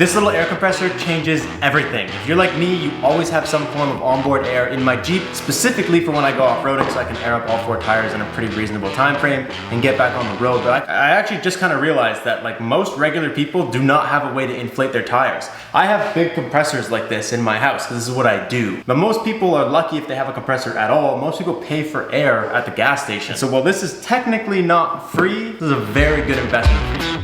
This little air compressor changes everything. If you're like me, you always have some form of onboard air in my Jeep, specifically for when I go off-roading so I can air up all 4 tires in a pretty reasonable time frame and get back on the road. But I actually just kind of realized that like most regular people do not have a way to inflate their tires. I have big compressors like this in my house because this is what I do. But most people are lucky if they have a compressor at all. Most people pay for air at the gas station. So while this is technically not free, this is a very good investment for you.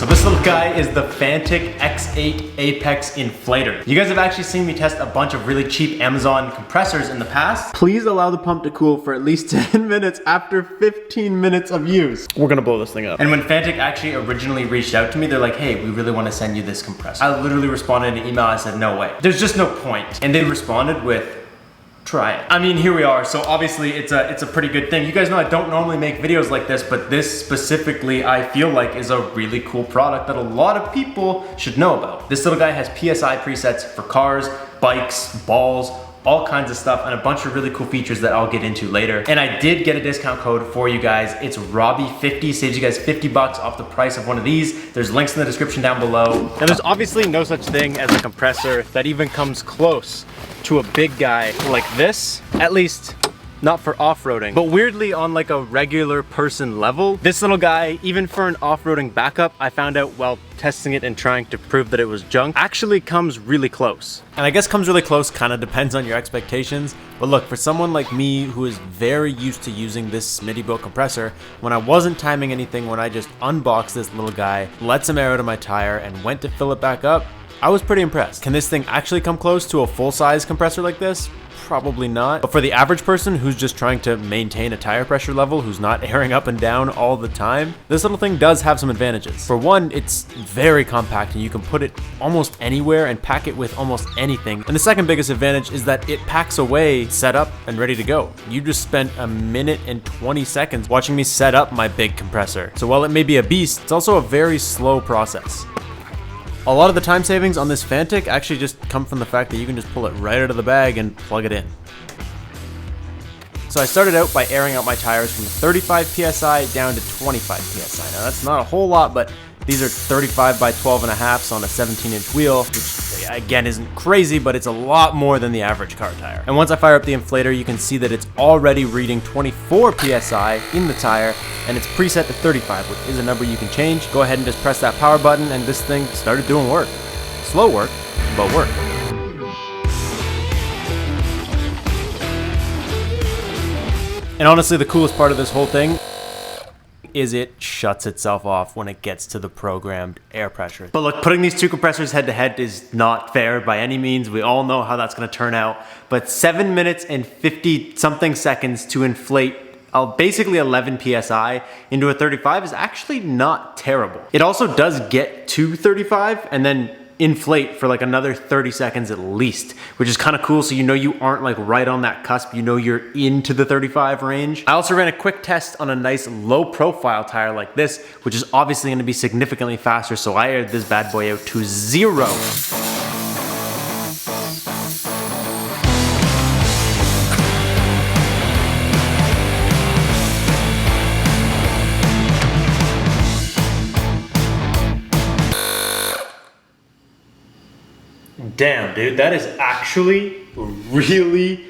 This little guy is the Fantic X8 Apex Inflator. You guys have actually seen me test a bunch of really cheap Amazon compressors in the past. Please allow the pump to cool for at least 10 minutes after 15 minutes of use. We're gonna blow this thing up. And when Fantic actually originally reached out to me, they're like, hey, we really wanna send you this compressor. I literally responded in an email, I said, no way. There's just no point. And they responded with, try it. I mean, here we are. So obviously it's a pretty good thing. You guys know I don't normally make videos like this, but this specifically I feel like is a really cool product that a lot of people should know about. This little guy has PSI presets for cars, bikes, balls, all kinds of stuff, and a bunch of really cool features that I'll get into later. And I did get a discount code for you guys. It's Robbie50, saves you guys 50 bucks off the price of one of these. There's links in the description down below. And there's obviously no such thing as a compressor that even comes close to a big guy like this, at least not for off-roading. But weirdly, on like a regular person level, this little guy, even for an off-roading backup, I found out while testing it and trying to prove that it was junk, actually comes really close. And I guess comes really close kind of depends on your expectations. But look, for someone like me who is very used to using this Smitty built compressor, when I wasn't timing anything, when I just unboxed this little guy, let some air out of my tire and went to fill it back up, I was pretty impressed. Can this thing actually come close to a full-size compressor like this? Probably not. But for the average person who's just trying to maintain a tire pressure level, who's not airing up and down all the time, this little thing does have some advantages. For one, it's very compact and you can put it almost anywhere and pack it with almost anything. And the second biggest advantage is that it packs away set up and ready to go. You just spent 1 minute and 20 seconds watching me set up my big compressor. So while it may be a beast, it's also a very slow process. A lot of the time savings on this Fantic actually just come from the fact that you can just pull it right out of the bag and plug it in. So I started out by airing out my tires from 35 PSI down to 25 PSI. Now that's not a whole lot, but these are 35 by 12.5s on a 17-inch wheel, which again isn't crazy, but it's a lot more than the average car tire. And once I fire up the inflator, you can see that it's already reading 24 PSI in the tire, and it's preset to 35, which is a number you can change. Go ahead and just press that power button, and this thing started doing work. Slow work, but work. And honestly, the coolest part of this whole thing is it shuts itself off when it gets to the programmed air pressure. But look, putting these two compressors head to head is not fair by any means. We all know how that's gonna turn out. But 7 minutes and 50 something seconds to inflate basically 11 PSI into a 35 is actually not terrible. It also does get to 35 and then inflate for like another 30 seconds at least, which is kind of cool. So you know you aren't like right on that cusp, you know you're into the 35 range. I also ran a quick test on a nice low profile tire like this, which is obviously going to be significantly faster. So I aired this bad boy out to 0. Damn, dude, that is actually really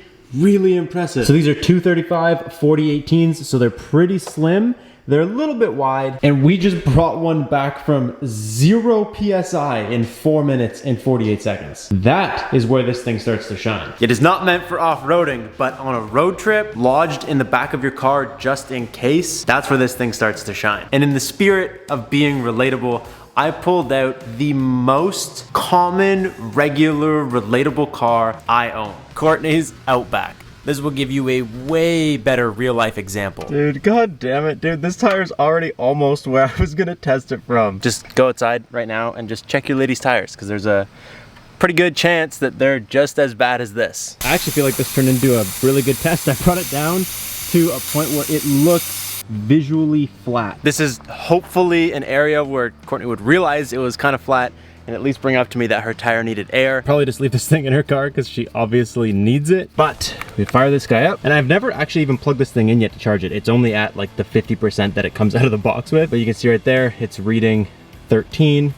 impressive. So these are 235 4018s, so they're pretty slim. They're a little bit wide, and we just brought one back from 0 PSI in 4 minutes and 48 seconds. That is where this thing starts to shine. It is not meant for off-roading, but on a road trip, lodged in the back of your car just in case, that's where this thing starts to shine. And in the spirit of being relatable, I pulled out the most common, regular, relatable car I own. Courtney's Outback. This will give you a way better real life example. Dude, god damn it, dude. This tire's already almost where I was gonna test it from. Just go outside right now and just check your lady's tires, because there's a pretty good chance that they're just as bad as this. I actually feel like this turned into a really good test. I brought it down to a point where it looks visually flat. This is hopefully an area where Courtney would realize it was kind of flat and at least bring up to me that her tire needed air. Probably just leave this thing in her car because she obviously needs it. But we fire this guy up, and I've never actually even plugged this thing in yet to charge it. It's only at like the 50% that it comes out of the box with, but you can see right there, it's reading 13.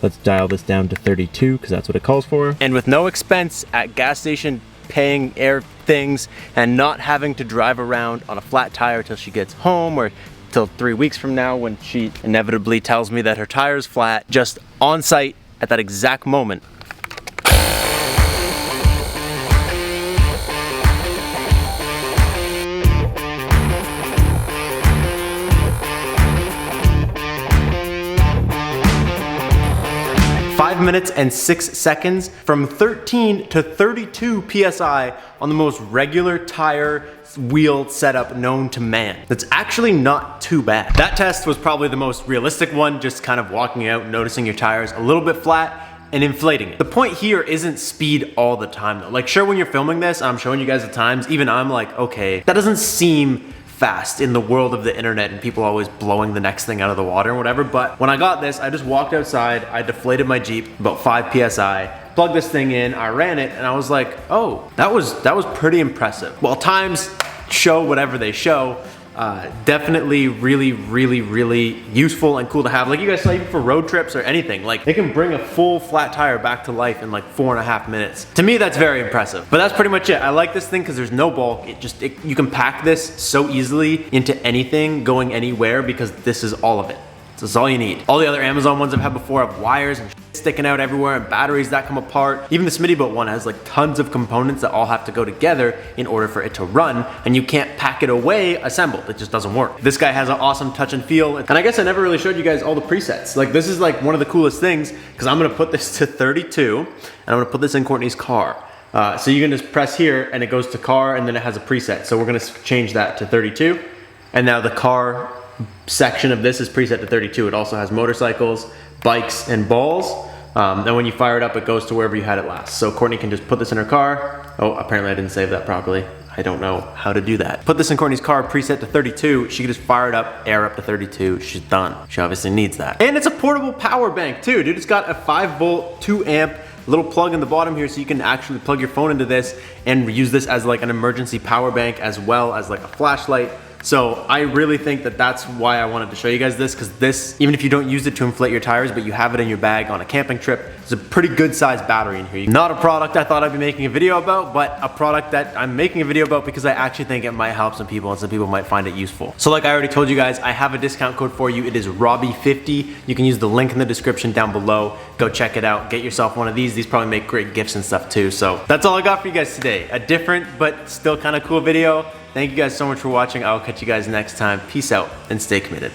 Let's dial this down to 32 because that's what it calls for. And with no expense at gas station, paying air things, and not having to drive around on a flat tire till she gets home or till 3 weeks from now when she inevitably tells me that her tire is flat, just on site at that exact moment. 5 minutes and 6 seconds from 13 to 32 PSI on the most regular tire wheel setup known to man. That's actually not too bad. That test was probably the most realistic one, just kind of walking out, noticing your tires a little bit flat and inflating it. The point here isn't speed all the time though. Like sure, when you're filming this, I'm showing you guys the times, even I'm like, okay, that doesn't seem fast in the world of the internet and people always blowing the next thing out of the water and whatever. But when I got this, I just walked outside, I deflated my Jeep about 5 PSI, plugged this thing in, I ran it, and I was like, oh, that was pretty impressive. Well, times show whatever they show. Definitely really useful and cool to have. Like you guys saw, even for road trips or anything, like they can bring a full flat tire back to life in like 4.5 minutes. To me, that's very impressive. But that's pretty much it. I like this thing because there's no bulk. You can pack this so easily into anything, going anywhere, because this is all of it. So that's all you need. All the other Amazon ones I've had before have wires and sticking out everywhere and batteries that come apart. Even the Smitty Boat one has like tons of components that all have to go together in order for it to run, and you can't pack it away assembled. It just doesn't work. This guy has an awesome touch and feel, and I guess I never really showed you guys all the presets. Like this is like one of the coolest things because I'm gonna put this to 32 and I'm gonna put this in Courtney's car. So you can just press here and it goes to car, and then it has a preset. So we're gonna change that to 32, and now the car section of this is preset to 32. It also has motorcycles, bikes, and balls. Then when you fire it up, it goes to wherever you had it last. So Courtney can just put this in her car. Oh, apparently I didn't save that properly. I don't know how to do that. Put this in Courtney's car, preset to 32. She can just fire it up, air up to 32. She's done. She obviously needs that. And it's a portable power bank too, dude. It's got a 5-volt, 2-amp little plug in the bottom here, so you can actually plug your phone into this and use this as like an emergency power bank as well as like a flashlight. So I really think that that's why I wanted to show you guys this, because this, even if you don't use it to inflate your tires, but you have it in your bag on a camping trip, it's a pretty good sized battery in here. Not a product I thought I'd be making a video about, but a product that I'm making a video about because I actually think it might help some people and some people might find it useful. So like I already told you guys, I have a discount code for you. It is ROBBIE50. You can use the link in the description down below. Go check it out. Get yourself one of these. These probably make great gifts and stuff too. So that's all I got for you guys today. A different but still kind of cool video. Thank you guys so much for watching. I'll catch you guys next time. Peace out and stay committed.